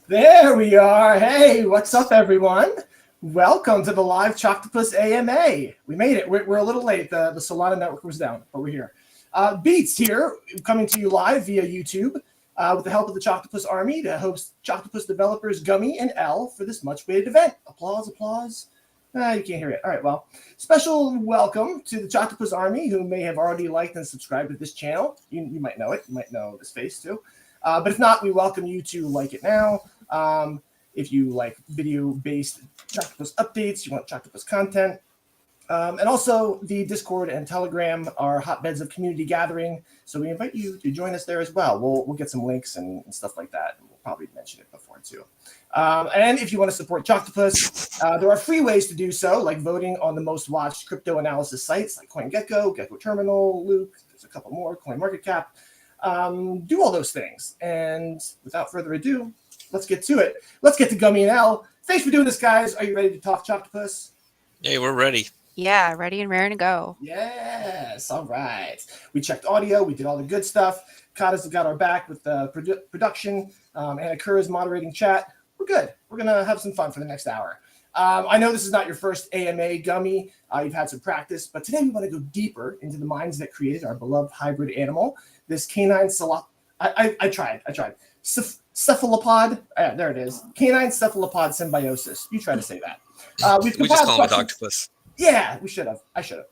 There we are. Hey, what's up, everyone? Welcome to the live Choctopus AMA. We made it. We're a little late. The Solana network was down, but we're here. Beats here, coming to you live via YouTube with the help of the Choctopus Army to host Choctopus developers Gummy and L for this much-awaited event. Applause, applause. You can't hear it. All right, well, special welcome to the Choctopus Army who may have already liked and subscribed to this channel. You might know it. You might know this face too. But if not, we welcome you to like it now. If you like video-based Choctopus updates, you want Choctopus content. And also the Discord and Telegram are hotbeds of community gathering. So we invite you to join us there as well. We'll get some links and stuff like that. We'll probably mention it before too. And if you want to support Choctopus, there are free ways to do so, like voting on the most watched crypto analysis sites like CoinGecko, Gecko Terminal, Luke, there's a couple more, CoinMarketCap. Do all those things. And without further ado, let's get to it. Let's get to Gummy and L. Thanks for doing this, guys. Are you ready to talk Choctopus? Hey, we're ready. Yeah, ready and raring to go. Yes, all right. We checked audio. We did all the good stuff. Kata's got our back with the production. Anna Kerr is moderating chat. We're good. We're going to have some fun for the next hour. I know this is not your first AMA, Gummy. You've had some practice, but today we want to go deeper into the minds that created our beloved hybrid animal, this canine I tried. Cephalopod. There it is. Canine cephalopod symbiosis. You try to say that. We just call him an octopus. Yeah, we should have. I should have.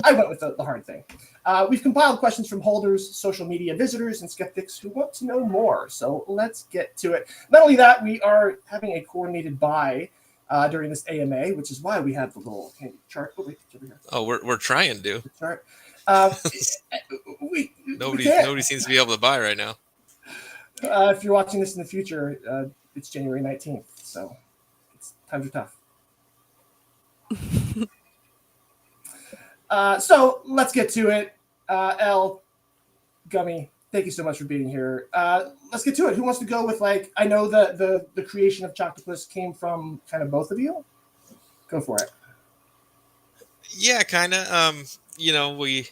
I went with the hard thing. We've compiled questions from holders, social media visitors, and skeptics who want to know more. So let's get to it. Not only that, we are having a coordinated buy during this AMA, which is why we have the little handy chart. Oh, wait, it's over here. Oh, we're trying to. Chart. Nobody seems to be able to buy right now. If you're watching this in the future, it's January 19th, so times are tough. So let's get to it. L, Gummy, thank you so much for being here. Let's get to it. Who wants to go with, I know the creation of Choctopus came from kind of both of you. Go for it. Yeah, kind of. We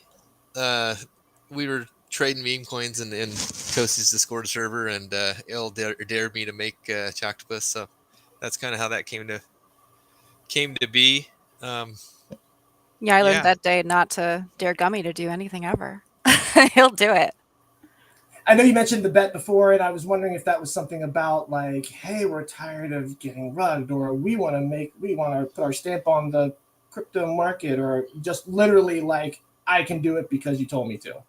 were trading meme coins in Kosi's Discord server, and Il dared me to make Choctopus, so that's kind of how that came to be. Yeah, I learned that day not to dare Gummy to do anything ever. He'll do it. I know you mentioned the bet before, and I was wondering if that was something about hey, we're tired of getting rugged, or we want to put our stamp on the crypto market, or just literally I can do it because you told me to.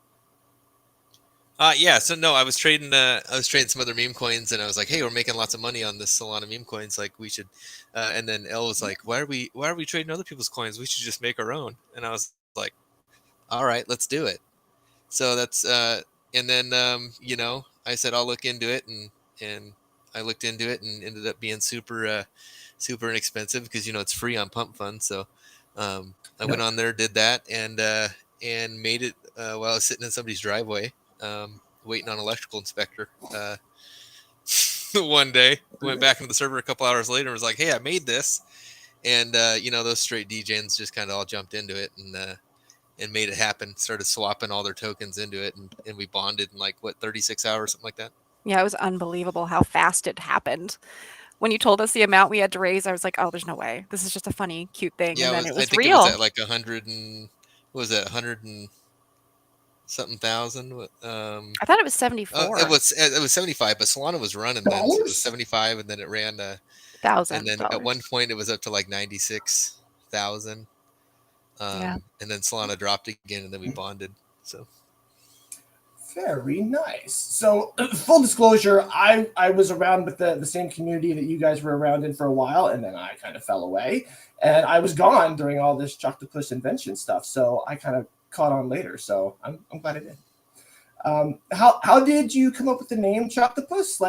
So no, I was trading some other meme coins, and I was like, hey, we're making lots of money on this Solana meme coins, we should. And then Elle was like, why are we trading other people's coins? We should just make our own. And I was like, all right, let's do it. So that's and then I said I'll look into it, and I looked into it, and ended up being super inexpensive because it's free on Pump Fund. So I went on there, did that, and made it while I was sitting in somebody's driveway. Waiting on electrical inspector one day. Went back into the server a couple hours later and was like, hey, I made this. And those straight DGens just kind of all jumped into it and made it happen. Started swapping all their tokens into it, and we bonded in 36 hours, something like that. Yeah, it was unbelievable how fast it happened. When you told us the amount we had to raise, I was like, oh, there's no way. This is just a funny, cute thing. Yeah, and then it was I think real. It was at 100 and what was it, 100 and something thousand. I thought it was 74. It was 75, but Solana was running then, so it was 75, and then it ran $1,000. and then at one point it was up to 96,000. And then Solana dropped again, and then we bonded. So very nice. So full disclosure, I was around with the same community that you guys were around in for a while, and then I kind of fell away, and I was gone during all this Choctopus invention stuff. So I kind of caught on later, so I'm glad I did. How did you come up with the name Choctopus?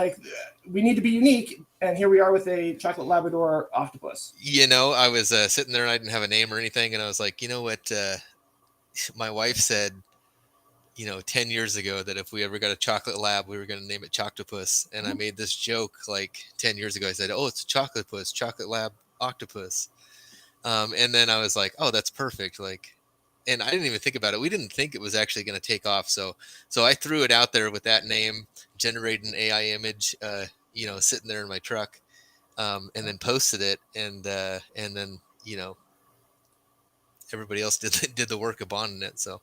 We need to be unique, and here we are with a chocolate Labrador octopus. I was sitting there, and I didn't have a name or anything, and I was like, you know what? My wife said, 10 years ago that if we ever got a chocolate lab, we were going to name it Choctopus, and I made this joke 10 years ago. I said, oh, it's a chocolate lab octopus, and then I was like, oh, that's perfect, and I didn't even think about it. We didn't think it was actually going to take off. So I threw it out there with that name, generated an AI image, sitting there in my truck, and then posted it, and then everybody else did the work of bonding it. So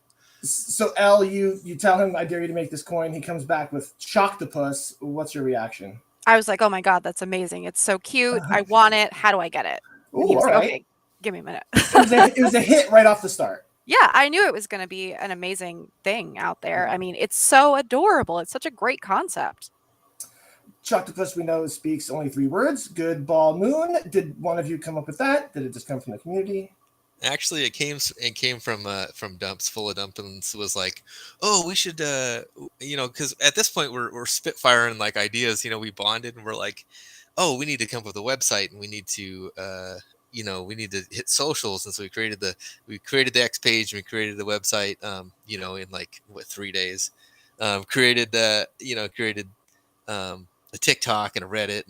L, you tell him I dare you to make this coin. He comes back with Choctopus. What's your reaction? I was like, oh my God, that's amazing. It's so cute. I want it. How do I get it? And he Ooh, was all like, right. okay, give me a minute. It was a hit right off the start. Yeah, I knew it was going to be an amazing thing out there. I mean, it's so adorable. It's such a great concept. Choctopus, we know, speaks only 3 words. Good ball moon. Did one of you come up with that? Did it just come from the community? Actually, it came from Dumps. Full of Dumplings was like, oh, we should because at this point we're spitfiring like ideas. We bonded and we're like, oh, we need to come up with a website, and we need to we need to hit socials, and so we created the X page, and we created the website in like 3 days. Created a TikTok and a Reddit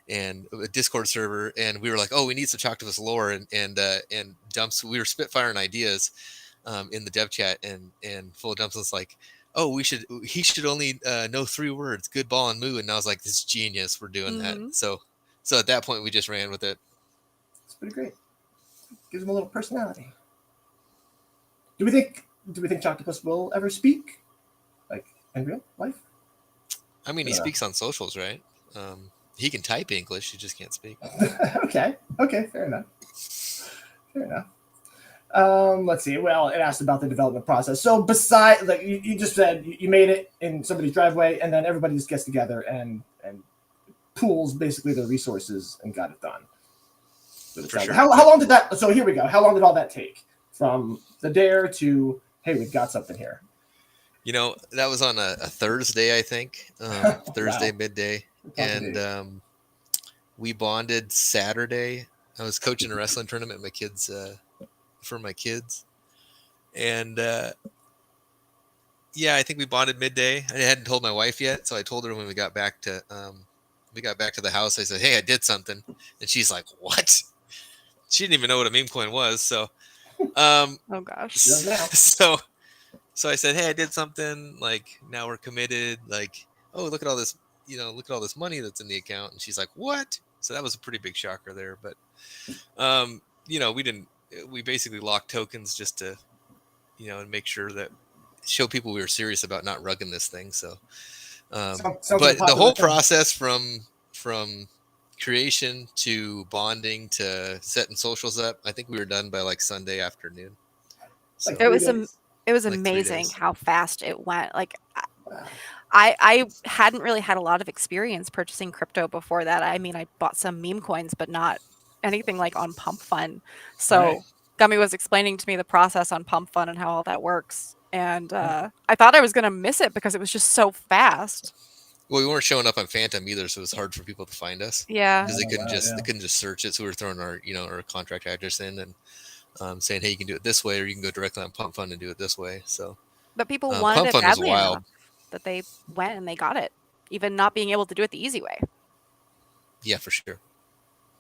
and a Discord server, and we were like, oh, we need some Choctopus lore, and Dumps. We were spitfiring ideas in the dev chat, and Full of Dumps was like, oh, he should only know 3 words: good ball and moo. And I was like, this is genius, we're doing that. So at that point we just ran with it. It's pretty great. Gives him a little personality. Do we think Choctopus will ever speak, like in real life? I mean, he speaks on socials, right? He can type English, he just can't speak. Okay, fair enough. Let's see. Well, it asked about the development process. So besides, like you just said, you made it in somebody's driveway, and then everybody just gets together and pools basically their resources and got it done. For sure. How long did that? So here we go. How long did all that take from the dare to, hey, we've got something here? That was on a Thursday, I think. Thursday midday, and we bonded Saturday. I was coaching a wrestling tournament for my kids, and I think we bonded midday. I hadn't told my wife yet, so I told her when we got back to the house. I said, hey, I did something, and she's like, what? She didn't even know what a meme coin was. So oh gosh. So I said, hey, I did something. Like, now we're committed. Like, oh, look at all this, look at all this money that's in the account. And she's like, what? So that was a pretty big shocker there. But, we basically locked tokens just to, and make sure that show people we were serious about not rugging this thing. So, but the whole process from creation to bonding to setting socials up, I think we were done by like Sunday afternoon. So, it was amazing how fast it went. Like, I hadn't really had a lot of experience purchasing crypto before that. I mean, I bought some meme coins, but not anything like on Pump Fun. So right. Gummy was explaining to me the process on Pump Fun and how all that works. And I thought I was going to miss it because it was just so fast. Well, we weren't showing up on Phantom either, so it was hard for people to find us. Yeah, because they couldn't just search it. So we were throwing our contract address in and saying, hey, you can do it this way, or you can go directly on Pump Fund and do it this way. So, but people wanted it badly enough that they went and they got it, even not being able to do it the easy way. Yeah, for sure.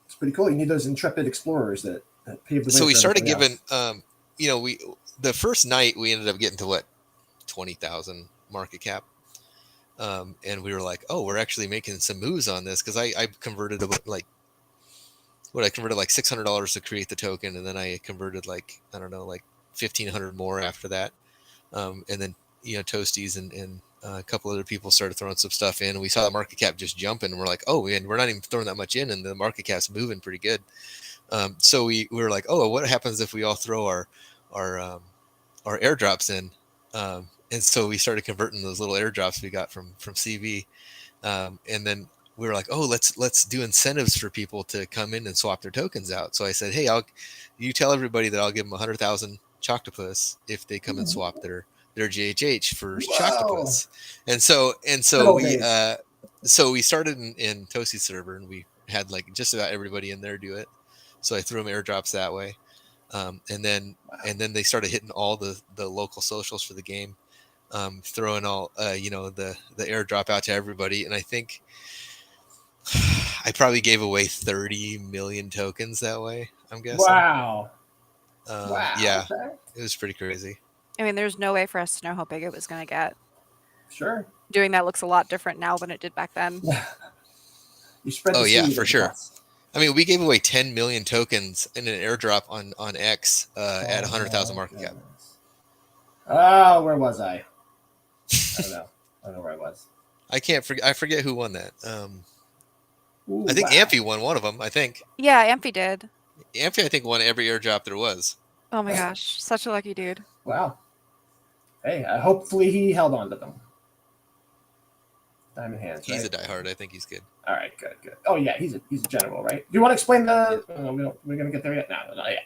It's pretty cool. You need those intrepid explorers that pave the way. So we started giving, the first night we ended up getting to 20,000 market cap. And we were like, oh, we're actually making some moves on this, because I converted like $600 to create the token, and then I converted like $1,500 more after that. And then Toasties and a couple other people started throwing some stuff in, and we saw the market cap just jumping, and we're like, oh, and we're not even throwing that much in, and the market cap's moving pretty good. So we were like, oh, what happens if we all throw our airdrops in? And so we started converting those little airdrops we got from CV, and then we were like, oh, let's do incentives for people to come in and swap their tokens out. So I said, hey, you tell everybody that I'll give them 100,000 Choctopus if they come and swap their GHH for Choctopus. And so we started in Toasty server, and we had like just about everybody in there do it. So I threw them airdrops that way, and then they started hitting all the local socials for the game. Throwing all the airdrop out to everybody, and I think I probably gave away 30 million tokens that way, I'm guessing. Wow. Yeah, okay. It was pretty crazy. I mean, there's no way for us to know how big it was going to get. Sure. Doing that looks a lot different now than it did back then. You spread the Oh yeah, seed for of the sure. bots. I mean, we gave away 10 million tokens in an airdrop on X at 100,000 market cap. Oh, where was I? I don't know. I don't know where I was. I forget who won that. Ooh, I think wow. Amphi won one of them. I think Yeah, Amphi did. Amphi, I think, won every airdrop there was. Oh my gosh, such a lucky dude. Wow. Hey, hopefully he held on to them. Diamond hands, He's right? a diehard. I think he's good. All right, good. Oh yeah, he's a general, right? Do you want to explain the? We're gonna get there yet. No, not yet.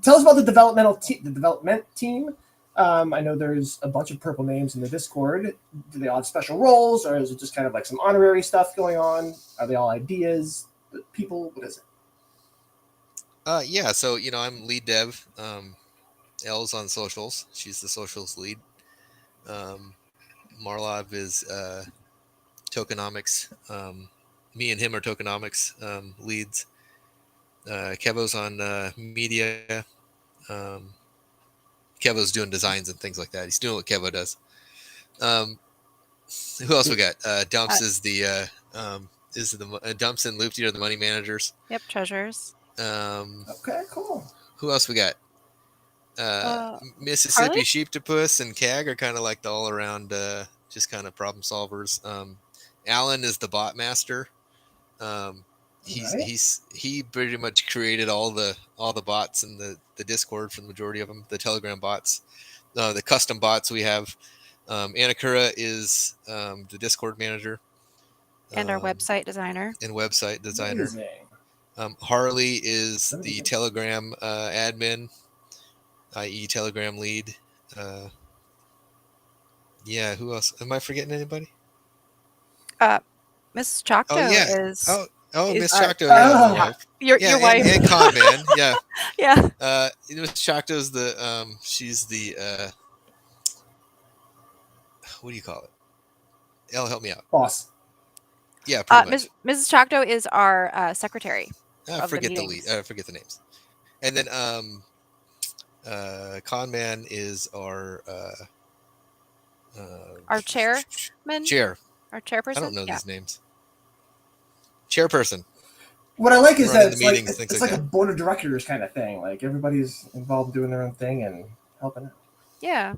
Tell us about the development team. I know there's a bunch of purple names in the Discord. Do they all have special roles, or is it just kind of like some honorary stuff going on? Are they all ideas? People? What is it? Yeah. So I'm lead dev. Elle's on socials. She's the socials lead. Marlov is tokenomics. Me and him are tokenomics leads. Kevo's on media. Kevo's doing designs and things like that. He's doing what Kevo does. Who else we got? Dumps is the Dumps and Loopty are the money managers. Yep, treasures. Okay, cool. Who else we got? Mississippi Harley? Sheeptopus and CAG are kind of like the all around just kind of problem solvers. Alan is the bot master. He pretty much created all the bots in the Discord for the majority of them, the Telegram bots, the custom bots we have. Anakura is the Discord manager And our website designer. and website designer. Amazing. Harley is the Telegram admin, i.e. Telegram lead. Yeah, who else? Am I forgetting anybody? Miss Chocto is. Oh, is Miss our- Chocto, yeah, my wife. Your wife. And Con Man, yeah. Yeah. Miss Chocto's the she's the what do you call it? Elle, help me out. Boss. Yeah, pretty much. Mrs. Chocto is our secretary. I forget the lead. meetings. I forget the names. And then Con Man is our chairman. Our chairperson. I don't know these names. Chairperson. What I like is that it's like meetings, it's like a board of directors kind of thing. Like everybody's involved doing their own thing and helping out. Yeah.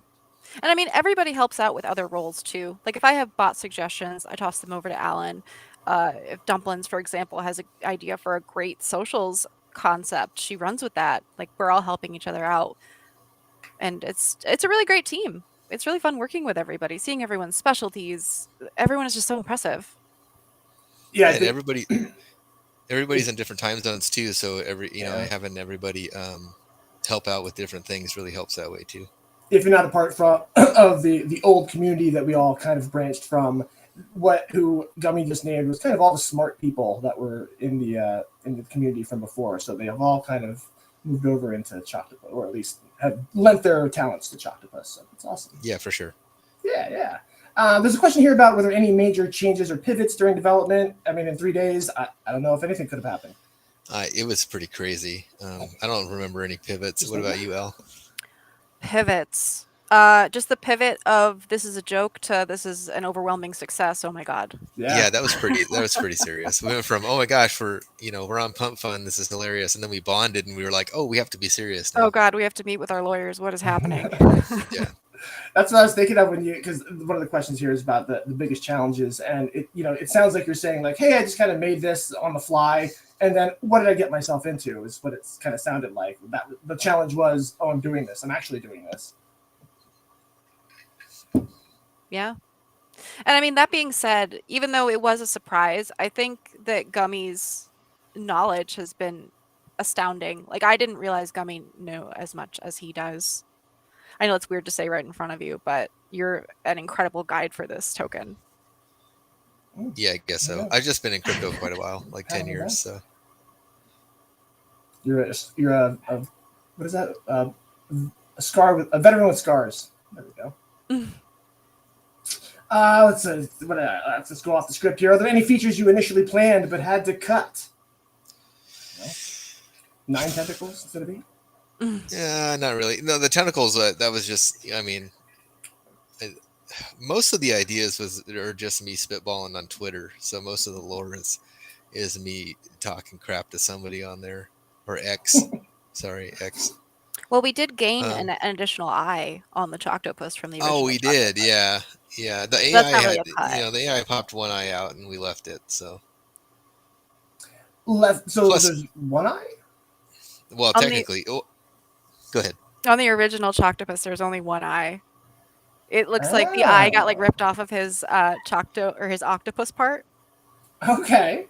And I mean, everybody helps out with other roles too. Like if I have bot suggestions, I toss them over to Alan. If Dumplings, for example, has an idea for a great socials concept, she runs with that. Like we're all helping each other out. And it's a really great team. It's really fun working with everybody, seeing everyone's specialties. Everyone is just so impressive. Yeah, and everybody's in different time zones too. So having everybody help out with different things really helps that way too. If you're not a part of the old community that we all kind of branched from, who Gummy just named was kind of all the smart people that were in the community from before. So they have all kind of moved over into Choctopus, or at least have lent their talents to Choctopus. So it's awesome. Yeah, for sure. Yeah. There's a question here about whether any major changes or pivots during development. I mean, in 3 days, I don't know if anything could have happened. It was pretty crazy. I don't remember any pivots. What about you, Elle? Pivots. Just the pivot of this is a joke to this is an overwhelming success. Oh my god. Yeah, that was pretty serious. We went from oh my gosh, we're on Pump Fun, this is hilarious, and then we bonded and we were like, oh, we have to be serious now. Oh god, we have to meet with our lawyers. What is happening? Yeah. That's what I was thinking of because one of the questions here is about the biggest challenges, and it sounds like you're saying like, hey, I just kind of made this on the fly, and then what did I get myself into? Is what it's kind of sounded like. That the challenge was, oh, I'm doing this. I'm actually doing this. Yeah. And I mean, that being said, even though it was a surprise, I think that Gummy's knowledge has been astounding. Like I didn't realize Gummy knew as much as he does. I know it's weird to say right in front of you, but you're an incredible guide for this token. Yeah, I guess so. I've just been in crypto quite a while, like 10 years. So you're a what is that? A veteran with scars. There we go. Let's go off the script here. Are there any features you initially planned but had to cut? No? 9 tentacles instead of 8? Yeah, not really. No, the tentacles. That was just. I mean, most of the ideas are just me spitballing on Twitter. So most of the lore is is me talking crap to somebody on there, or X. Sorry, X. Well, we did gain Um, an additional eye on the Choctopus from the oh, original we did. Choctopus. Yeah, yeah. The So that's AI not really had, a cut. the AI popped one eye out, and we left it. So Left. So plus, there's one eye. well, On the technically, oh, go ahead. original Choctopus, there's only one eye. It looks like the eye got like Oh, ripped off of his his octopus part. okay.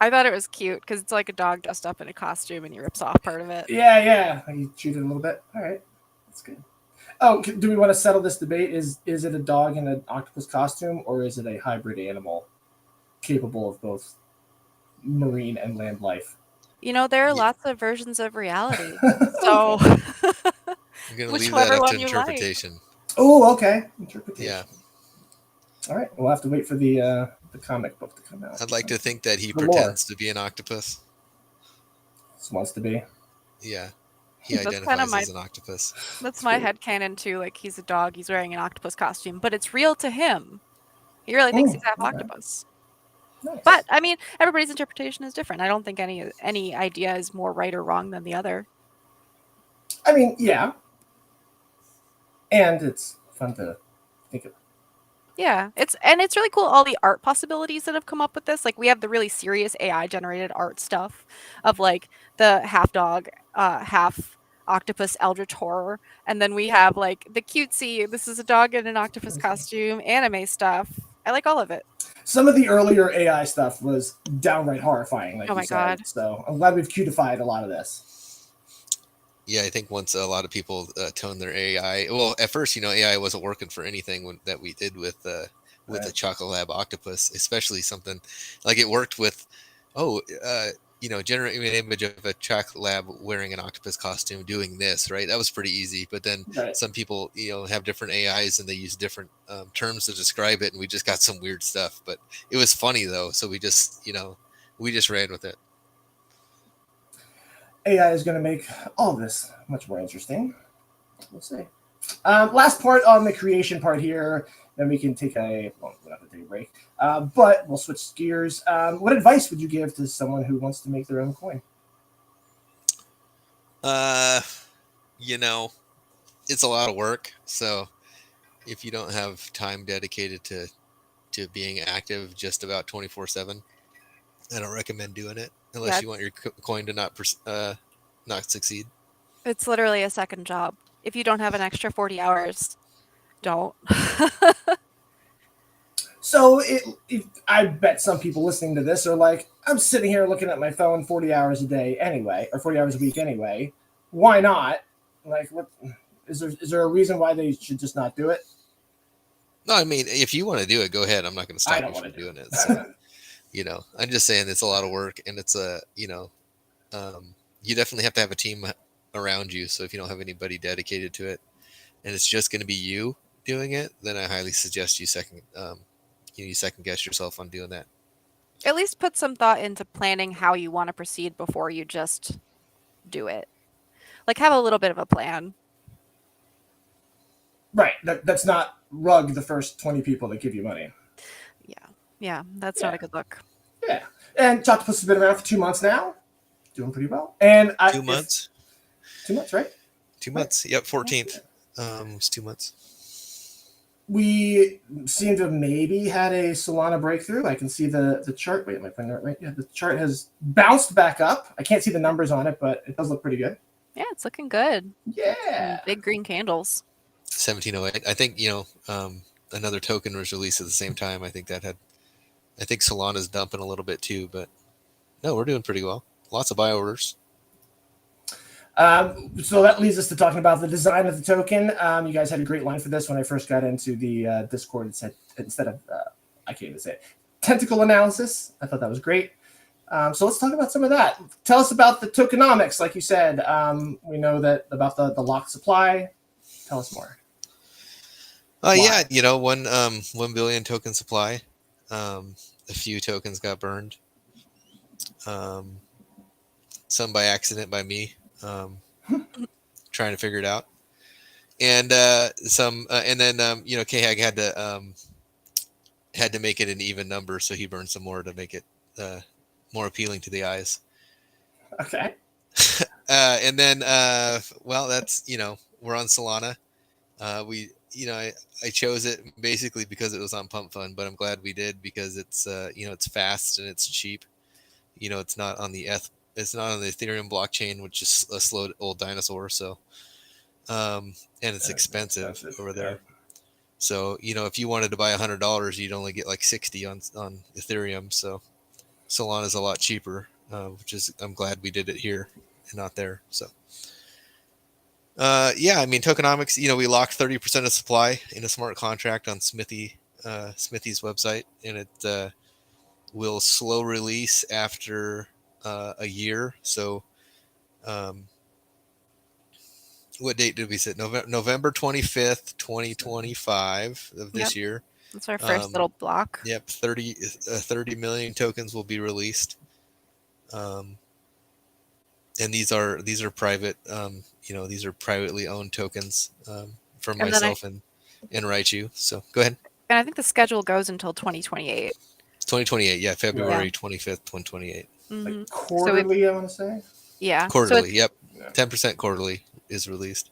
I thought it was cute because it's like a dog dressed up in a costume and he rips off part of it. Yeah, yeah. You cheated a little bit. All right, that's good. Oh, do we want to settle this debate? Is it a dog in an octopus costume, or is it a hybrid animal capable of both marine and land life? You know, there are Yeah, lots of versions of reality. So Okay. I'm gonna leave that whichever up to one you like. interpretation. Oh, okay. Yeah, Interpretation. All right. We'll have to wait for the comic book to come out. I'd like to think that he The lore. pretends to be an octopus. This wants to be. Yeah, he That's kind of identifies my as an octopus. that's my headcanon too. Like he's a dog, he's wearing an octopus costume, but it's real to him. He really thinks he's half Okay. octopus. Nice. But I mean, everybody's interpretation is different. I don't think any idea is more right or wrong than the other. I mean, yeah. And it's fun to think of. Yeah, it's really cool all the art possibilities that have come up with this. Like we have the really serious AI generated art stuff of like the half dog, half octopus eldritch horror, and then we have like the cutesy this is a dog in an octopus costume anime stuff. I like all of it. Some of the earlier AI stuff was downright horrifying, like Oh you my said. God. So I'm glad we've cutified a lot of this. Yeah, I think once a lot of people toned their AI. Well, at first, AI wasn't working for anything that we did with the Right. Chocolate Lab Octopus, especially something like it worked with. Generating an image of a Chocolate Lab wearing an octopus costume doing this, right? That was pretty easy. But then Right. some people, have different AIs and they use different terms to describe it, and we just got some weird stuff. But it was funny though, so we just ran with it. AI is going to make all of this much more interesting. We'll see. Last part on the creation part here. Then we can take we'll have to take a break. But we'll switch gears. What advice would you give to someone who wants to make their own coin? It's a lot of work. So if you don't have time dedicated to being active just about 24/7, I don't recommend doing it unless you want your coin to not succeed. It's literally a second job. If you don't have an extra 40 hours, don't. So I bet some people listening to this are like, I'm sitting here looking at my phone 40 hours a day anyway, or 40 hours a week anyway. Why not? Like, what is there a reason why they should just not do it? No, I mean, if you want to do it, go ahead. I'm not going to stop you from doing it. So, I'm just saying it's a lot of work, and it's you definitely have to have a team around you. So if you don't have anybody dedicated to it, and it's just going to be you doing it, then I highly suggest you second guess yourself on doing that. At least put some thought into planning how you want to proceed before you just do it. Like have a little bit of a plan. Right. That's not rug the first 20 people that give you money. Yeah, that's not a good look. Yeah. And Choctopus has been around for 2 months now. Doing pretty well. And 2 months? 2 months, right? 2 months. Yep, 14th. It's 2 months. We seem to have maybe had a Solana breakthrough. I can see the chart. Wait, am I putting it right? Yeah, the chart has bounced back up. I can't see the numbers on it, but it does look pretty good. Yeah, it's looking good. Yeah. Big green candles. 1708. I think, another token was released at the same time. I think Solana's dumping a little bit too, but no, we're doing pretty well. Lots of buy orders. So that leads us to talking about the design of the token. You guys had a great line for this when I first got into the Discord. It said, instead of, I can't even say it, tentacle analysis. I thought that was great. So let's talk about some of that. Tell us about the tokenomics. Like you said, we know that about the locked supply. Tell us more. Yeah, 1 billion token supply. A few tokens got burned. Some by accident by me, trying to figure it out. And and then K-Hag had to make it an even number, so he burned some more to make it more appealing to the eyes. Okay. And then, well, that's, we're on Solana. I chose it basically because it was on Pump Fund, but I'm glad we did because it's, it's fast and it's cheap. It's not on the it's not on the Ethereum blockchain, which is a slow old dinosaur. So, and it's expensive over there. Yeah. So, if you wanted to buy $100, you'd only get like 60 on Ethereum. So Solana is a lot cheaper, which is, I'm glad we did it here and not there. So, yeah, I mean, tokenomics, we locked 30% of supply in a smart contract on Smithy's website, and it will slow release after a year. So, what date did we set? November 25th, 2025 of this year. That's our first little block. Yep, 30 million tokens will be released. And these are private, these are privately owned tokens from myself and Raichu. So go ahead. And I think the schedule goes until 2028. 2028, yeah, February 25th, 2028. Like quarterly, I want to say. Yeah. Quarterly, yep. 10% quarterly is released.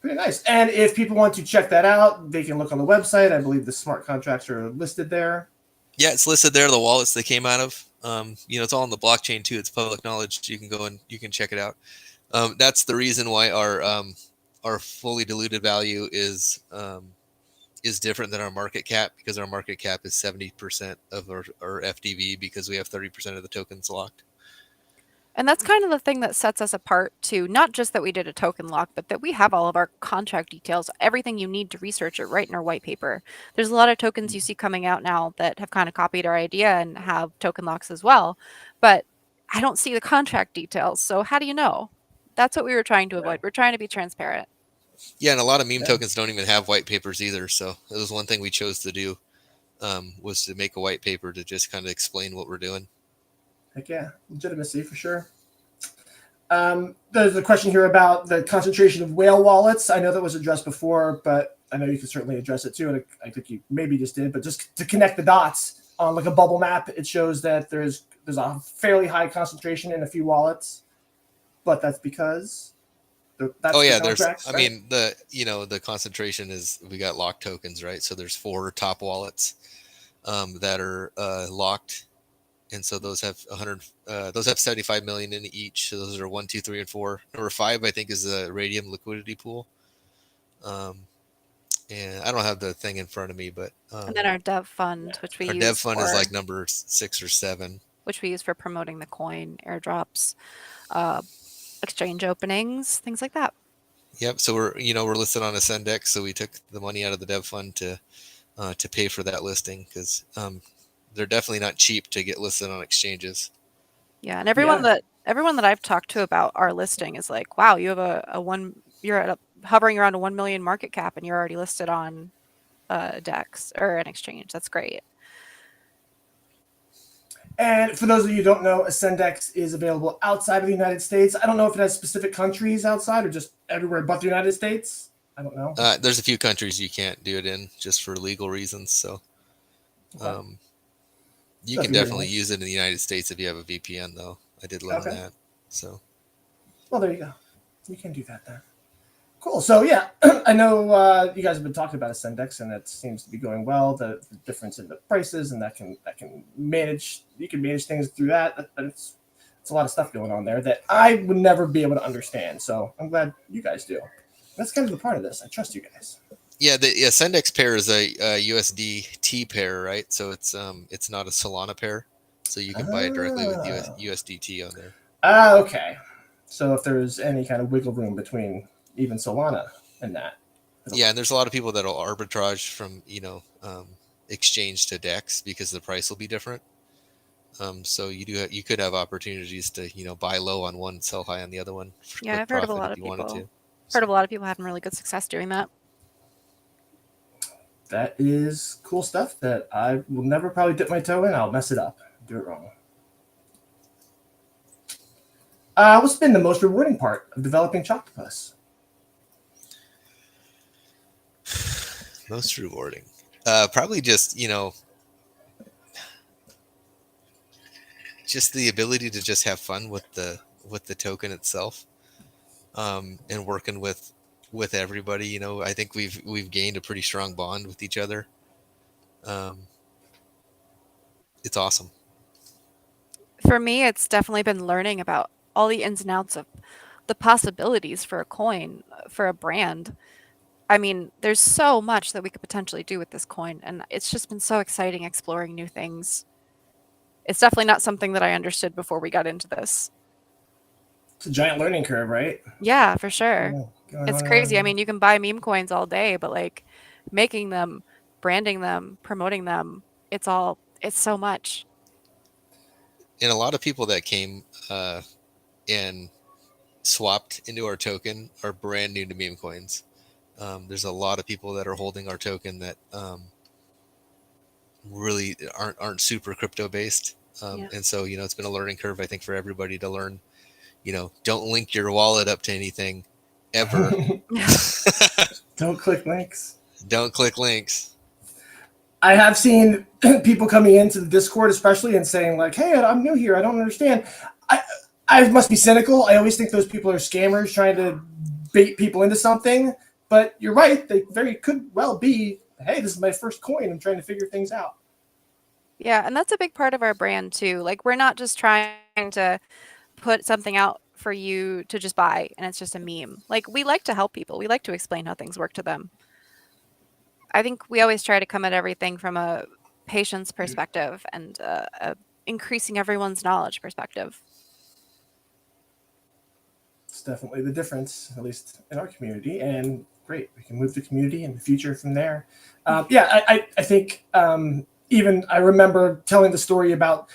Pretty nice. And if people want to check that out, they can look on the website. I believe the smart contracts are listed there. Yeah, it's listed there, the wallets they came out of. It's all on the blockchain too. It's public knowledge. You can go and you can check it out. That's the reason why our fully diluted value is different than our market cap, because our market cap is 70% of our FDV because we have 30% of the tokens locked. And that's kind of the thing that sets us apart too. Not just that we did a token lock, but that we have all of our contract details, everything you need to research it right in our white paper. There's a lot of tokens you see coming out now that have kind of copied our idea and have token locks as well. But I don't see the contract details. So how do you know? That's what we were trying to avoid. We're trying to be transparent. Yeah, and a lot of meme tokens don't even have white papers either. So it was one thing we chose to do, was to make a white paper to just kind of explain what we're doing. Heck yeah, legitimacy for sure. There's a question here about the concentration of whale wallets. I know that was addressed before, but I know you can certainly address it too. And I think you maybe just did, but just to connect the dots on like a bubble map, it shows that there's a fairly high concentration in a few wallets, but that's because that's I mean, the concentration is, we got locked tokens, right? So there's 4 top wallets that are locked. And so those have 75 million in each. So those are 1, 2, 3, and 4. Number 5, I think, is the Radium liquidity pool. And I don't have the thing in front of me, but and then our dev fund, which we use. Our dev fund is like number 6 or 7, which we use for promoting the coin, airdrops, exchange openings, things like that. Yep. So we're listed on Ascendex, so we took the money out of the dev fund to pay for that listing, because they're definitely not cheap to get listed on exchanges. Yeah, and everyone that I've talked to about our listing is like, wow, you have you're hovering around a 1 million market cap and you're already listed on DEX or an exchange. That's great. And for those of you who don't know, Ascendex is available outside of the United States. I don't know if it has specific countries outside or just everywhere but the United States. I don't know. There's a few countries you can't do it in just for legal reasons. So you can definitely use it in the United States if you have a VPN, though. I did learn that. So, well, there you go. You can do that then. Cool. So yeah, I know you guys have been talking about Ascendex, and it seems to be going well. The difference in the prices, and that can manage. You can manage things through that. It's a lot of stuff going on there that I would never be able to understand. So I'm glad you guys do. That's kind of the part of this. I trust you guys. Yeah, the Ascendex pair is a USDT pair, right? So it's not a Solana pair, so you can buy it directly with USDT on there. Okay. So if there's any kind of wiggle room between even Solana and that. Yeah, and there's a lot of people that'll arbitrage from exchange to DEX because the price will be different. So you could have opportunities to buy low on one, sell high on the other one. Yeah, I've heard of a lot of people. Heard of a lot of people having really good success doing that. That is cool stuff that I will never probably dip my toe in. I'll mess it up. Do it wrong. What's been the most rewarding part of developing Choctopus? Most rewarding. Probably just, just the ability to just have fun with the token itself, and working with everybody. You know, I think we've gained a pretty strong bond with each other. Um, it's awesome. For me, it's definitely been learning about all the ins and outs of the possibilities for a coin, for a brand. I mean, there's so much that we could potentially do with this coin, and it's just been so exciting exploring new things. It's definitely not something that I understood before we got into this. It's a giant learning curve, right? Yeah, for sure. Yeah, going It's on and crazy. I on. mean, you can buy meme coins all day, but like making them, branding them, promoting them, it's so much. And a lot of people that came and swapped into our token are brand new to meme coins. There's a lot of people that are holding our token that really aren't super crypto based. Yeah. And so, you know, it's been a learning curve, I think, for everybody to learn, you know, don't link your wallet up to anything ever. Don't click links. Don't click links. I have seen people coming into the Discord, especially, and saying like, "Hey, I'm new here. I don't understand." I I must be cynical. I always think those people are scammers trying to bait people into something. But you're right. They very could well be, "Hey, this is my first coin. I'm trying to figure things out." Yeah, and that's a big part of our brand too. Like we're not just trying to put something out for you to just buy and it's just a meme. Like we like to help people. We like to explain how things work to them. I think we always try to come at everything from a patient's perspective and a increasing everyone's knowledge perspective. It's definitely the difference, at least in our community. And great, we can move the community and the future from there. I think even I remember telling the story about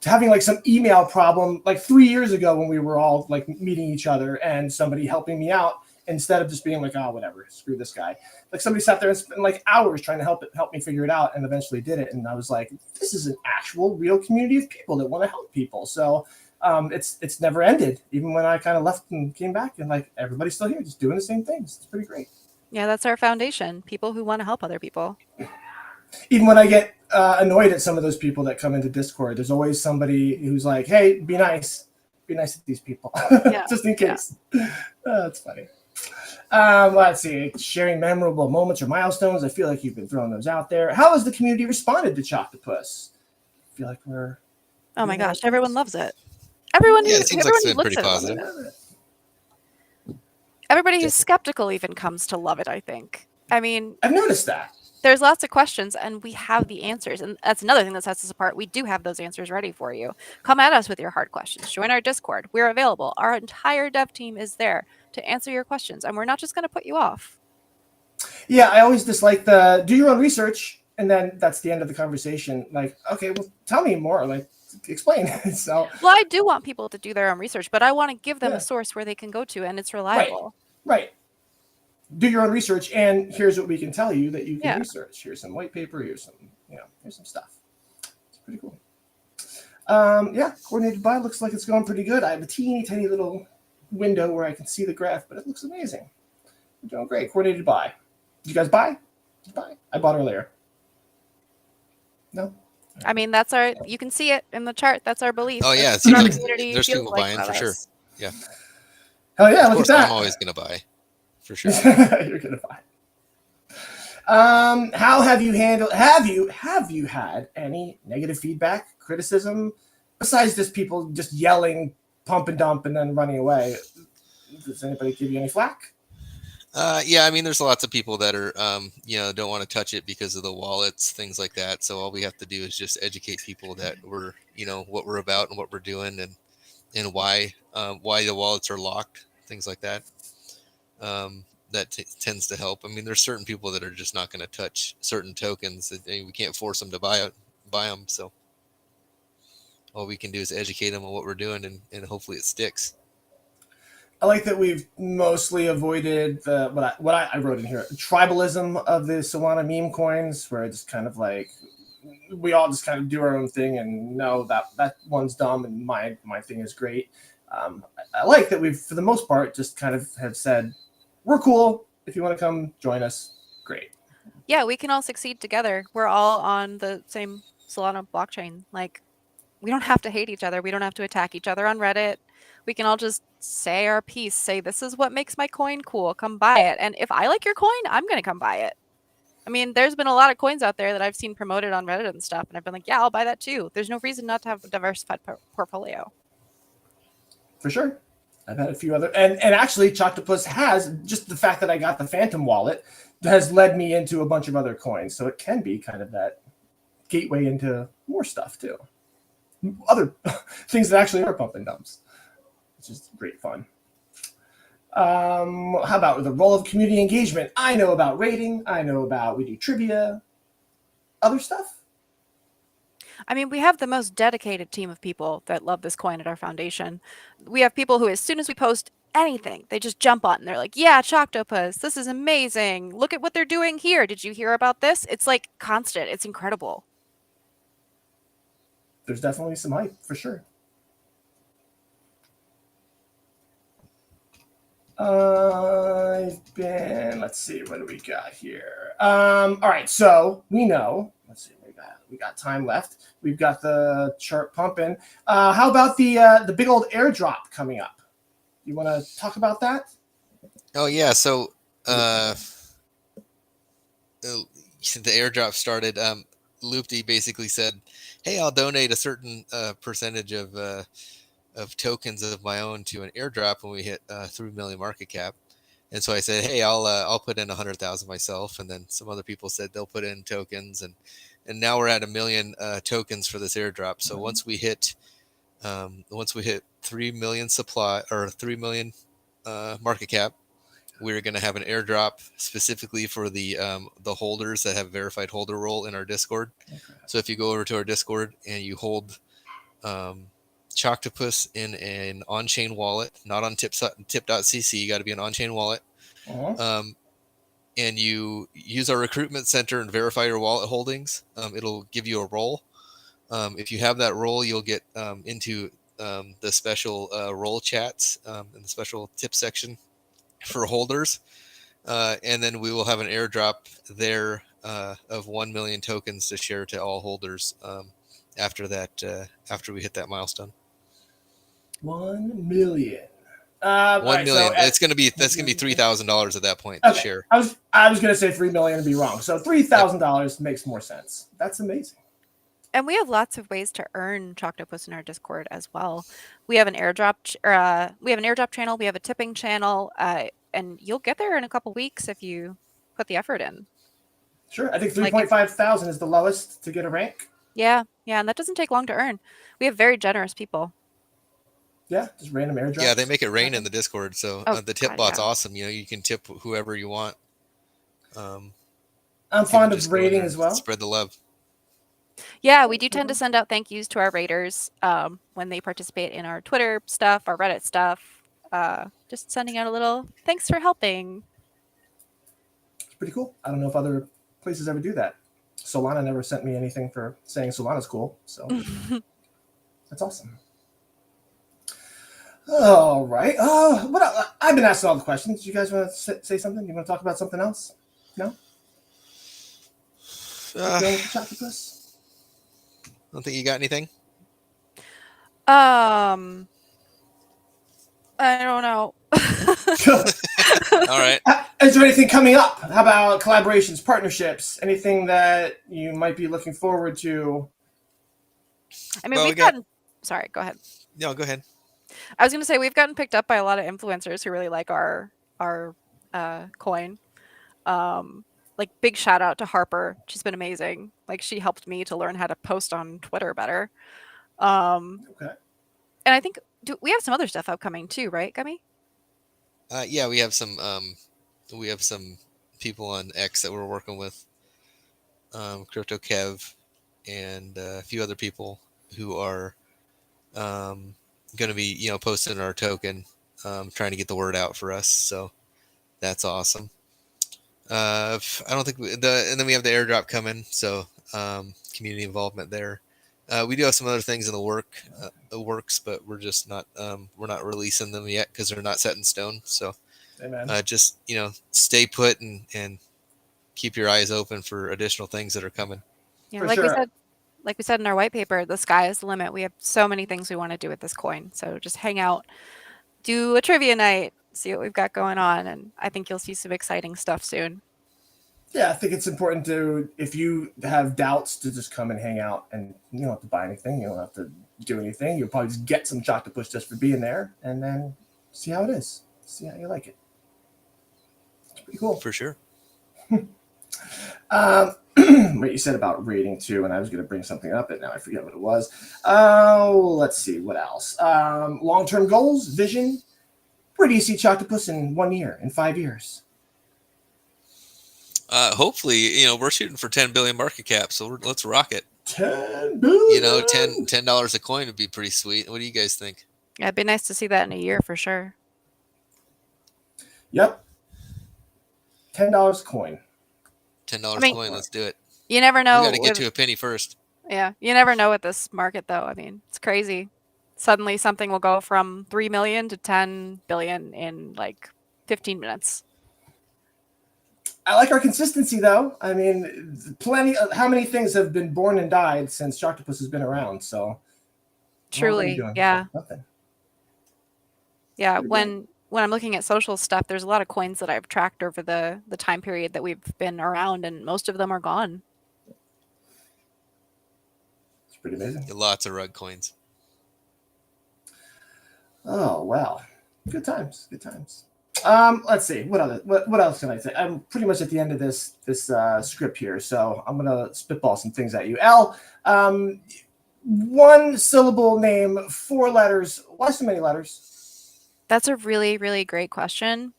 having like some email problem like 3 years ago when we were all like meeting each other and somebody helping me out instead of just being like, oh, whatever, screw this guy. Like somebody sat there and spent like hours trying to help me figure it out and eventually did it. And I was like, this is an actual real community of people that want to help people. So it's never ended. Even when I kind of left and came back and like everybody's still here just doing the same things. It's pretty great. Yeah, that's our foundation. People who want to help other people. Even when I get annoyed at some of those people that come into Discord, there's always somebody who's like, hey, be nice to these people, Yeah, just in case. Yeah. That's funny. Let's see, sharing memorable moments or milestones. I feel like you've been throwing those out there. How has the community responded to Choctopus? I feel like we're... Oh my gosh, everyone loves it. Everyone Yeah, it seems like everyone it's who been looks pretty at positive. everybody who's skeptical even comes to love it, I think. I mean, I've noticed that. There's lots of questions and we have the answers. And that's another thing that sets us apart. We do have those answers ready for you. Come at us with your hard questions. Join our Discord. We're available. Our entire dev team is there to answer your questions. And we're not just going to put you off. Yeah, I always dislike the do your own research. And then that's the end of the conversation. Like, okay, well, tell me more. Like, explain. So, well, I do want people to do their own research, but I want to give them a source where they can go to and it's reliable. Right. Do your own research, and here's what we can tell you that you can research. Here's some white paper. Here's some stuff. It's pretty cool. Coordinated buy looks like it's going pretty good. I have a teeny tiny little window where I can see the graph, but it looks amazing. We're doing great. Coordinated buy. Did you guys buy? I bought earlier. No. I mean, you can see it in the chart. That's our belief. Oh yeah, it seems like there's people buying for sure. Yeah. Hell yeah! Of look at that. I'm always gonna buy. For sure. You're gonna buy. How have you handled? Have you had any negative feedback, criticism, besides just people just yelling, pump and dump, and then running away? Does anybody give you any flack? Yeah, I mean, there's lots of people that are, don't want to touch it because of the wallets, things like that. So all we have to do is just educate people that we're, what we're about and what we're doing, and why the wallets are locked, things like that. That tends to help. I mean, there's certain people that are just not going to touch certain tokens. We can't force them to buy them. So all we can do is educate them on what we're doing, and hopefully it sticks. I like that we've mostly avoided what I wrote in here, tribalism of the Solana meme coins, where it's kind of like we all just kind of do our own thing and know that one's dumb and my thing is great. I like that we've, for the most part, just kind of have said, we're cool. If you want to come join us, great. Yeah, we can all succeed together. We're all on the same Solana blockchain. Like, we don't have to hate each other. We don't have to attack each other on Reddit. We can all just say our piece, say this is what makes my coin cool. Come buy it. And if I like your coin, I'm going to come buy it. I mean, there's been a lot of coins out there that I've seen promoted on Reddit and stuff, and I've been like, yeah, I'll buy that too. There's no reason not to have a diversified portfolio. For sure. I've had a few other, and actually Choctopus has, just the fact that I got the Phantom wallet has led me into a bunch of other coins. So it can be kind of that gateway into more stuff too. Other things that actually are pump and dumps, which is great fun. How about the role of community engagement? I know about rating. I know about, we do trivia, other stuff. I mean, we have the most dedicated team of people that love this coin at our foundation. We have people who, as soon as we post anything, they just jump on and they're like, yeah, Choctopus, this is amazing. Look at what they're doing here. Did you hear about this? It's like constant. It's incredible. There's definitely some hype for sure. Let's see, what do we got here? All right, so we know, let's see, we got time left. We've got the chart pumping. How about the big old airdrop coming up? You want to talk about that? Oh yeah, so the airdrop started. Loopty basically said, "Hey, I'll donate a certain percentage of tokens of my own to an airdrop when we hit 3 million market cap." And so I said, "Hey, I'll put in 100,000 myself." And then some other people said they'll put in tokens, and now we're at 1 million tokens for this airdrop. So once we hit 3 million supply or 3 million market cap, we're going to have an airdrop specifically for the holders that have verified holder role in our Discord. Okay. So if you go over to our Discord and you hold Choctopus in an on-chain wallet, not on tip.cc, you got to be an on-chain wallet. Uh-huh. And you use our recruitment center and verify your wallet holdings, it'll give you a role. If you have that role, you'll get into the special role chats in the special tip section for holders. And then we will have an airdrop there of 1 million tokens to share to all holders after we hit that milestone. 1 million. 1 million. So that's gonna be $3,000 at that point to share. I was gonna say 3 million and be wrong. So $3,000 makes more sense. That's amazing. And we have lots of ways to earn Choctopus in our Discord as well. We have an airdrop. We have an airdrop channel. We have a tipping channel, and you'll get there in a couple weeks if you put the effort in. Sure, I think 3.5 thousand is the lowest to get a rank. Yeah, and that doesn't take long to earn. We have very generous people. Yeah, just random airdrops. Yeah, they make it rain in the Discord, so the tip bot's awesome. You know, you can tip whoever you want. I'm fond of rating as well. Spread the love. Yeah, we do tend to send out thank yous to our raiders when they participate in our Twitter stuff, our Reddit stuff. Just sending out a little thanks for helping. It's pretty cool. I don't know if other places ever do that. Solana never sent me anything for saying Solana's cool, so that's awesome. All right. I've been asking all the questions. You guys want to say something? You want to talk about something else? No? Choctopus? I don't think you got anything. I don't know. All right. Is there anything coming up? How about collaborations, partnerships, anything that you might be looking forward to? I mean, we've gotten... Sorry, go ahead. No, go ahead. I was going to say we've gotten picked up by a lot of influencers who really like our coin. Like, big shout out to Harper. She's been amazing. Like, she helped me to learn how to post on Twitter better. Okay. And I think we have some other stuff upcoming too, right, Gummy? Yeah, we have some people on X that we're working with, Crypto Kev, and a few other people who are going to be posting our token, trying to get the word out for us. So that's awesome. I don't think and then we have the airdrop coming, so community involvement there. We do have some other things in the works, but we're just not releasing them yet because they're not set in stone. So just stay put and keep your eyes open for additional things that are coming. Yeah, for like sure. we said, like we said in our white paper, the sky is the limit. We have so many things we want to do with this coin. So just hang out, do a trivia night, see what we've got going on, and I think you'll see some exciting stuff soon. Yeah, I think it's important to, if you have doubts, to just come and hang out, and you don't have to buy anything. You don't have to do anything. You'll probably just get some Choctopus just for being there, and then see how it is. See how you like it. It's pretty cool. For sure. What you said about rating too, and I was going to bring something up, and now I forget what it was. Let's see, what else? Long-term goals, vision. Where do you see Choctopus in 1 year, in 5 years? Hopefully, we're shooting for 10 billion market cap, so let's rock it. 10 billion. $10 a coin would be pretty sweet. What do you guys think? Yeah, it'd be nice to see that in a year for sure. Yep. $10 a coin. $10 a coin. Let's do it. You never know. We got to get to a penny first. Yeah, you never know with this market, though. I mean, it's crazy. Suddenly, something will go from 3 million to 10 billion in like 15 minutes. I like our consistency, though. I mean, how many things have been born and died since Choctopus has been around? So, truly, yeah, nothing. Yeah. When I'm looking at social stuff, there's a lot of coins that I've tracked over the time period that we've been around, and most of them are gone. It's pretty amazing. Lots of rug coins. Oh wow, good times, good times. Let's see, what else can I say? I'm pretty much at the end of this script here, so I'm gonna spitball some things at you. L, 1 syllable name, 4 letters. Why so many letters? That's a really, really great question.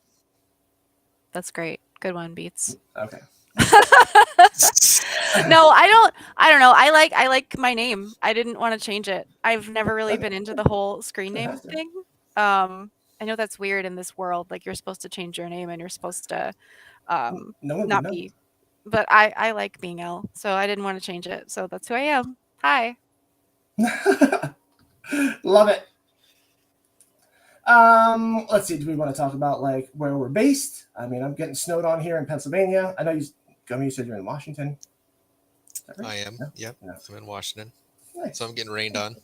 That's great. Good one, Beats. Okay. No, I don't know. I like my name. I didn't want to change it. I've never really been into the whole screen name thing. I know that's weird in this world. Like, you're supposed to change your name and you're supposed to not be. But I like being L, so I didn't want to change it. So that's who I am. Hi. Love it. Let's see. Do we want to talk about like where we're based? I mean, I'm getting snowed on here in Pennsylvania. I know you said you're in Washington. Right? I am. No? Yep. No. I'm in Washington. Nice. So I'm getting rained on.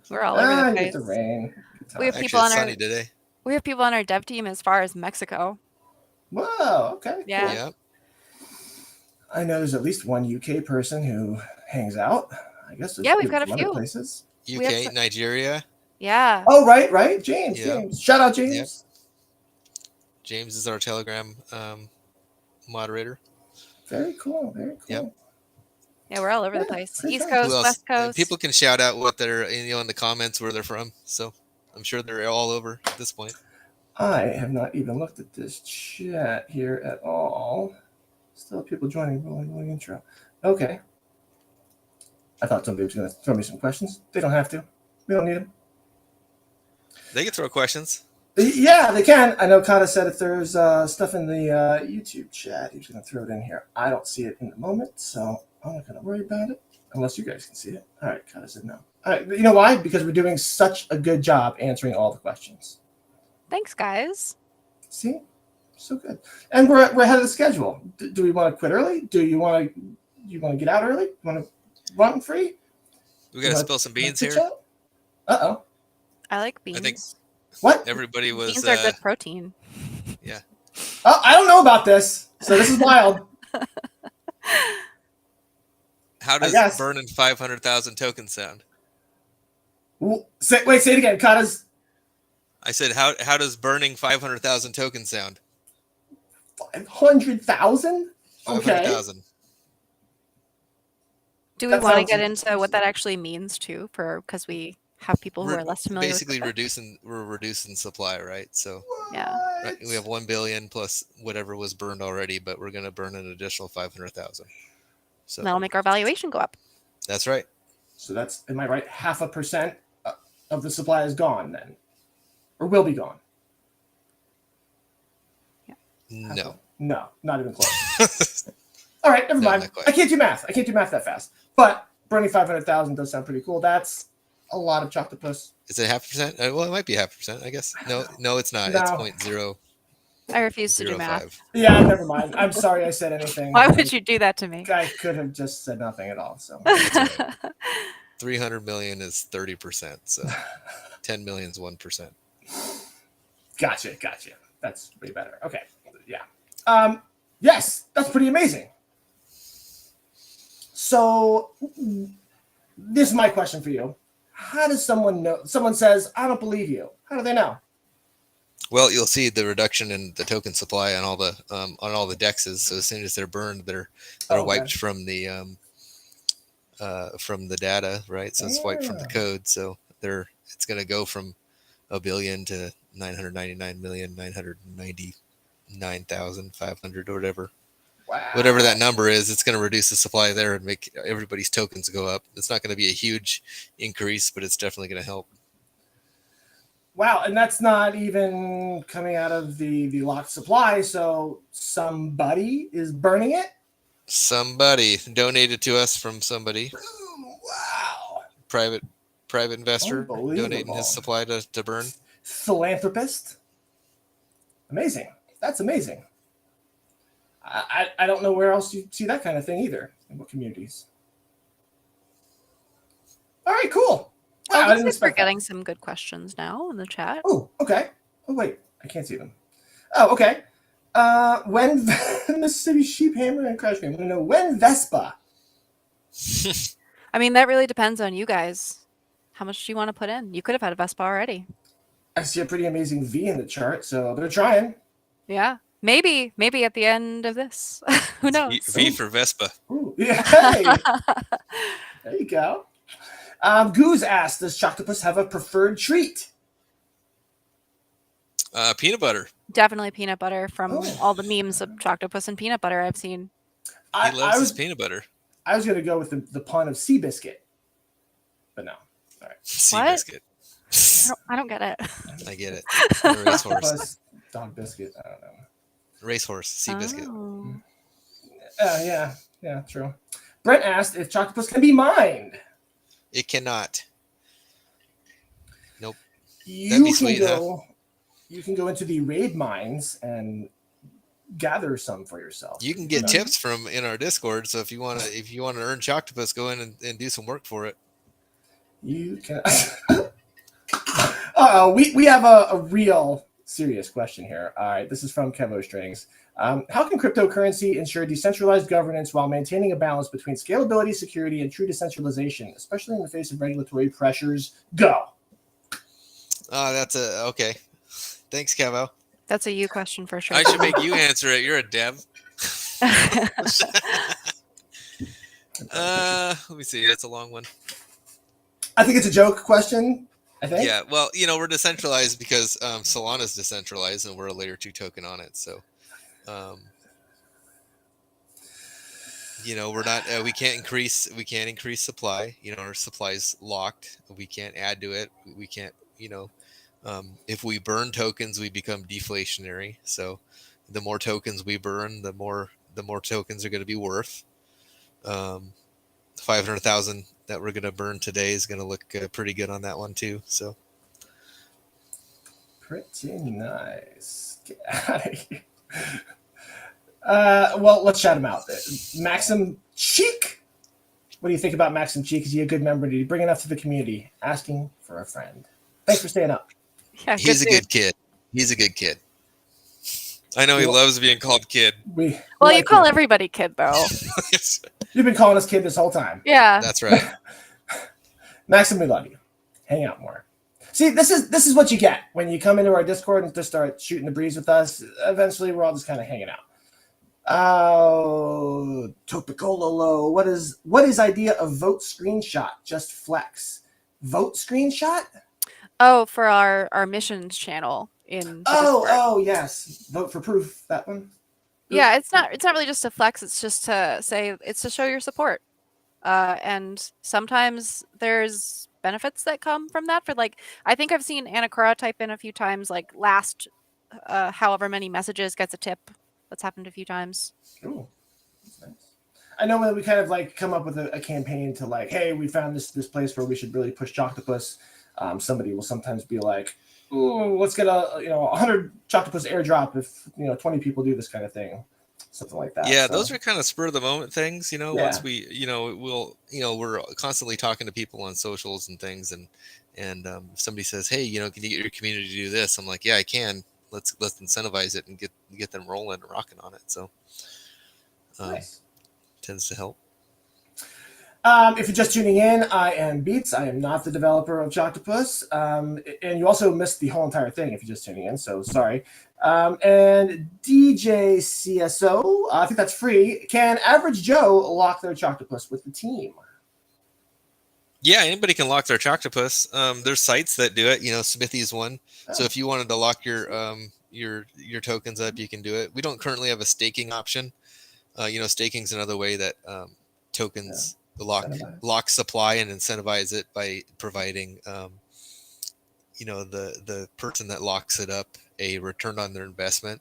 We're all over the place. Get the rain. We have Actually, it's sunny today. We have people on our dev team as far as Mexico. Whoa. Okay. Yeah. Cool. Yep. I know there's at least one UK person who hangs out. I guess. Yeah, we've got a few places. UK, Nigeria. Yeah. Oh, right. James. Yeah. James. Shout out, James. Yep. James is our Telegram moderator. Very cool. Yep. Yeah, we're all over the place. East nice. Coast, West Coast. People can shout out what they're in the comments where they're from. So I'm sure they're all over at this point. I have not even looked at this chat here at all. Still people joining. Rolling intro. Okay. I thought somebody was going to throw me some questions. They don't have to. We don't need them. They can throw questions. Yeah, they can. I know Kata said if there's stuff in the YouTube chat, he was going to throw it in here. I don't see it in the moment, so I'm not going to worry about it unless you guys can see it. All right, Kata said no. All right, you know why? Because we're doing such a good job answering all the questions. Thanks, guys. See? So good. And we're ahead of the schedule. Do we want to quit early? Do you want to get out early? You want to run free? We got to spill some beans here. Uh-oh. I like beans. I think what? Everybody was. Beans are good protein. Yeah. Oh, I don't know about this. So this is wild. How does burning 500,000 tokens sound? Say it again. Kata's. I said, how does burning 500,000 tokens sound? 500,000? Okay. 500,000. Do we want to get into what that actually means too? Because we have people who are less familiar. Basically, we're reducing supply, right? So yeah, right, we have 1 billion plus whatever was burned already, but we're going to burn an additional 500,000. So that'll make our valuation go up. That's right. So that's, am I right? 0.5% of the supply is gone then, or will be gone. Yeah. No, not even close. All right, never mind. I can't do math. I can't do math that fast. But burning 500,000 does sound pretty cool. That's a lot of Choctopus. Is it 0.5%? Well, it might be 0.5%, I guess. No, it's not. No. It's 0.0. I refuse to do 0.05. math. Yeah, never mind. I'm sorry I said anything. Why would you do that to me? I could have just said nothing at all. So That's all right. 300 million is 30%. So 10 million is 1%. Gotcha. That's way better. Okay. Yeah. Yes, that's pretty amazing. So this is my question for you. How does someone know? Someone says, I don't believe you. How do they know? Well, you'll see the reduction in the token supply on all the dexes. So as soon as they're burned, they're wiped from the data, right? So it's wiped from the code. So it's going to go from 1 billion to 999,999,500 or whatever. Wow. Whatever that number is, it's going to reduce the supply there and make everybody's tokens go up. It's not going to be a huge increase, but it's definitely going to help. Wow, and that's not even coming out of the locked supply. So somebody is burning it. Somebody donated to us from somebody. Wow. Private investor donating his supply to burn. Philanthropist. Amazing. That's amazing. I don't know where else you see that kind of thing either. In what communities? All right, cool. Wow, I looks like we're getting some good questions now in the chat. Oh, okay. Oh, wait. I can't see them. Oh, okay. When Mississippi Sheep Hammer and Crash Cream. I want to know when Vespa. I mean, that really depends on you guys. How much do you want to put in? You could have had a Vespa already. I see a pretty amazing V in the chart, so they're trying. Yeah. Maybe at the end of this. Who knows? V for Vespa. Ooh, yeah. Hey. There you go. Goose asked, does Choctopus have a preferred treat? Peanut butter. Definitely peanut butter from all the memes of Choctopus and peanut butter I've seen. He loves his peanut butter. I was going to go with the pun of sea biscuit, but no. All right. Sea biscuit. I don't get it. I get it. Racehorse. Dog biscuit. I don't know. Racehorse. Sea biscuit. Oh. Yeah, true. Brent asked if Choctopus can be mined. It cannot. Nope. You can go into the raid mines and gather some for yourself. You can get tips from in our Discord. So if you want to earn Choctopus, go in and do some work for it. You can. We have a real serious question here. All right, this is from Kevo Strings. How can cryptocurrency ensure decentralized governance while maintaining a balance between scalability, security, and true decentralization, especially in the face of regulatory pressures? Go. Okay. Thanks, Kevo. That's a you question for sure. I should make you answer it. You're a dev. Let me see. That's a long one. I think it's a joke question. I think. Yeah. Well, we're decentralized because Solana's decentralized and we're a layer 2 token on it. So, we're not. We can't increase supply. Our supply's locked. We can't add to it. We can't. If we burn tokens, we become deflationary. So, the more tokens we burn, the more tokens are going to be worth. 500,000 that we're going to burn today is going to look pretty good on that one too. So pretty nice. Get out of here. Well, let's shout him out. Maxim Cheek. What do you think about Maxim Cheek? Is he a good member? Did he bring enough to the community? Asking for a friend. Thanks for staying up. Yeah, he's a good kid. He's a good kid. I know he loves being called kid. You call everybody kid, though. You've been calling us kid this whole time. Yeah. That's right. Maxim, we love you. Hang out more. See, this is what you get when you come into our Discord and just start shooting the breeze with us. Eventually, we're all just kind of hanging out. Topicololo. What is idea of vote screenshot? Just flex. Vote screenshot? Oh, for our missions channel in. Oh yes. Vote for proof. That one. Yeah, it's not really just to flex. It's just to say it's to show your support. And sometimes there's benefits that come from that. For I think I've seen Anakura type in a few times. Last, however many messages gets a tip. That's happened a few times. Ooh, that's nice. I know when we kind of come up with a campaign to hey, we found this place where we should really push Choctopus. Somebody will sometimes be like, let's get a 100 Choctopus airdrop if 20 people do this kind of thing, something like that. Yeah, So, those are kind of spur of the moment things, Yeah. once we, we're constantly talking to people on socials and things, and if somebody says, hey, can you get your community to do this? I'm like, yeah, I can. Let's incentivize it and get them rolling and rocking on it. So nice. Tends to help. If you're just tuning in, I am Beats. I am not the developer of Choctopus. And you also missed the whole entire thing if you're just tuning in, so sorry. And DJ CSO, I think that's free. Can Average Joe lock their Choctopus with the team? Yeah, anybody can lock their Choctopus. There's sites that do it. Smithy's one. Oh. So if you wanted to lock your tokens up, you can do it. We don't currently have a staking option. Staking's another way that tokens lock supply and incentivize it by providing the person that locks it up a return on their investment.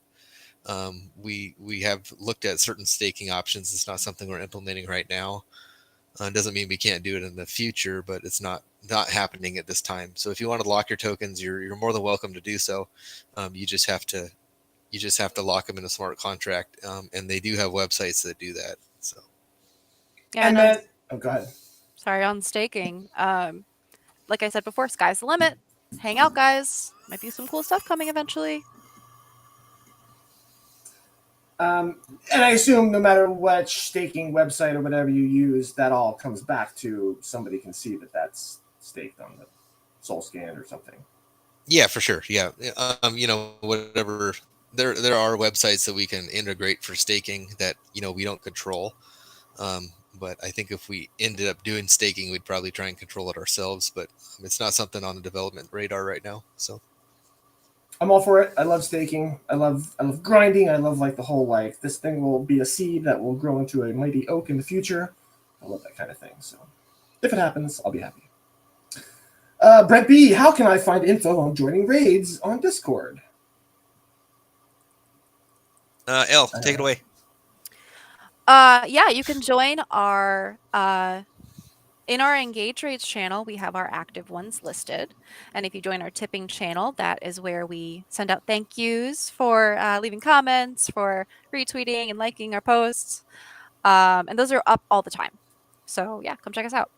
We have looked at certain staking options. It's not something we're implementing right now. Doesn't mean we can't do it in the future, but it's not happening at this time. So if you want to lock your tokens, you're more than welcome to do so. You just have to lock them in a smart contract, and they do have websites that do that. So Yeah, and then go ahead. Sorry, on staking. Like I said before, sky's the limit. Hang out, guys. Might be some cool stuff coming eventually. And I assume no matter what staking website or whatever you use, that all comes back to somebody can see that that's staked on the SoulScan or something. Yeah, for sure. Yeah, whatever. There are websites that we can integrate for staking that we don't control. But I think if we ended up doing staking, we'd probably try and control it ourselves. But it's not something on the development radar right now. So I'm all for it. I love staking. I love grinding. I love the whole this thing will be a seed that will grow into a mighty oak in the future. I love that kind of thing. So if it happens, I'll be happy. Brent B, how can I find info on joining raids on Discord? Elle, take it away. Yeah, you can join our in our engage raids channel. We have our active ones listed, and if you join our tipping channel, that is where we send out thank yous for leaving comments, for retweeting and liking our posts, and those are up all the time. So yeah, come check us out.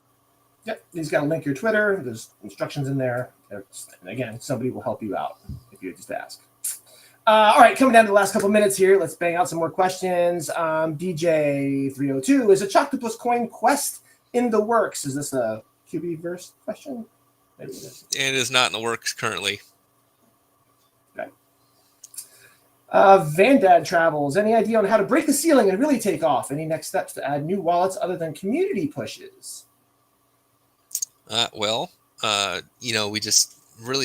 Yep, he's got to link your Twitter. There's instructions in there. And again, somebody will help you out if you just ask. All right, coming down to the last couple minutes here. Let's bang out some more questions. DJ302, is a Choctopus coin quest in the works? Is this a QB-verse question? Maybe it is. It is not in the works currently. Okay. Vandad Travels, any idea on how to break the ceiling and really take off? Any next steps to add new wallets other than community pushes? We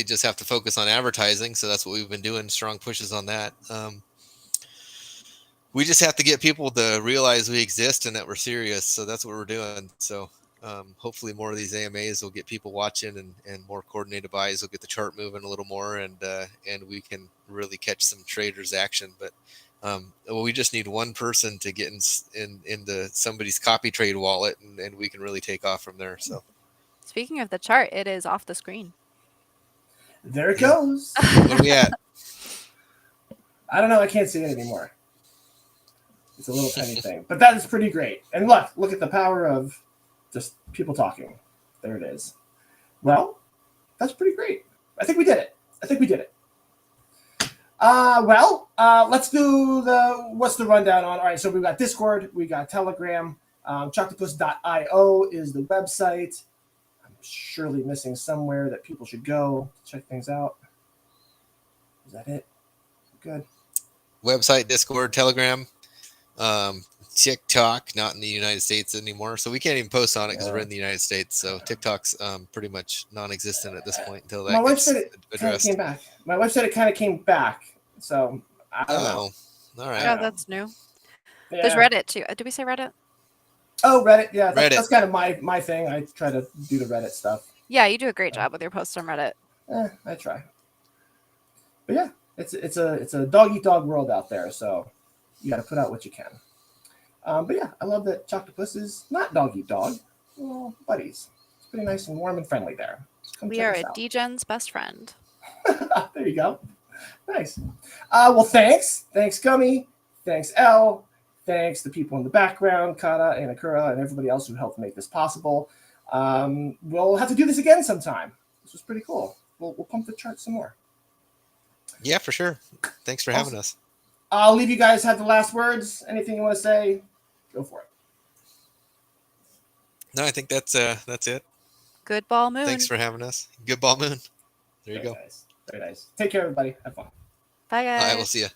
just have to focus on advertising. So that's what we've been doing. Strong pushes on that. We just have to get people to realize we exist and that we're serious. So that's what we're doing. So hopefully more of these AMAs will get people watching, and more coordinated buys will get the chart moving a little more, and we can really catch some traders action. But we just need one person to get into somebody's copy trade wallet, and we can really take off from there. So speaking of the chart, it is off the screen. There it goes. Where are we at? I don't know. I can't see it anymore. It's a little tiny thing, but that is pretty great. And look at the power of just people talking. There it is. Well, that's pretty great. I think we did it. Let's do what's the rundown on? All right, so we've got Discord, we got Telegram, Choctopus.io is the website. I'm surely missing somewhere that people should go to check things out. Is that it? Good. Website, Discord, Telegram, TikTok, not in the United States anymore, so we can't even post on it because we're in the United States. So TikTok's pretty much non-existent at this point until that gets addressed. My wife said it kind of came back, so I don't know. All right. Yeah, that's new. Yeah. There's Reddit too. Did we say Reddit? Oh, Reddit. Yeah, that's Reddit. kind of my thing. I try to do the Reddit stuff. Yeah, you do a great job with your posts on Reddit. I try. But yeah, it's a dog eat dog world out there, so you got to put out what you can. But yeah, I love that Choctopus is not dog eat dog. Well, buddies. It's pretty nice and warm and friendly there. We are a DGen's best friend. There you go. Nice. Well, thanks. Thanks, Gummy. Thanks, Elle. Thanks to people in the background, Kata and Akura, and everybody else who helped make this possible. We'll have to do this again sometime. This was pretty cool. We'll pump the chart some more. Yeah, for sure. Thanks for having us. I'll leave you guys have the last words. Anything you want to say? Go for it. No, I think that's it. Good ball moon. Thanks for having us. Good ball moon. There you go. Nice. Very nice. Take care, everybody. Have fun. Bye, guys. I will see you.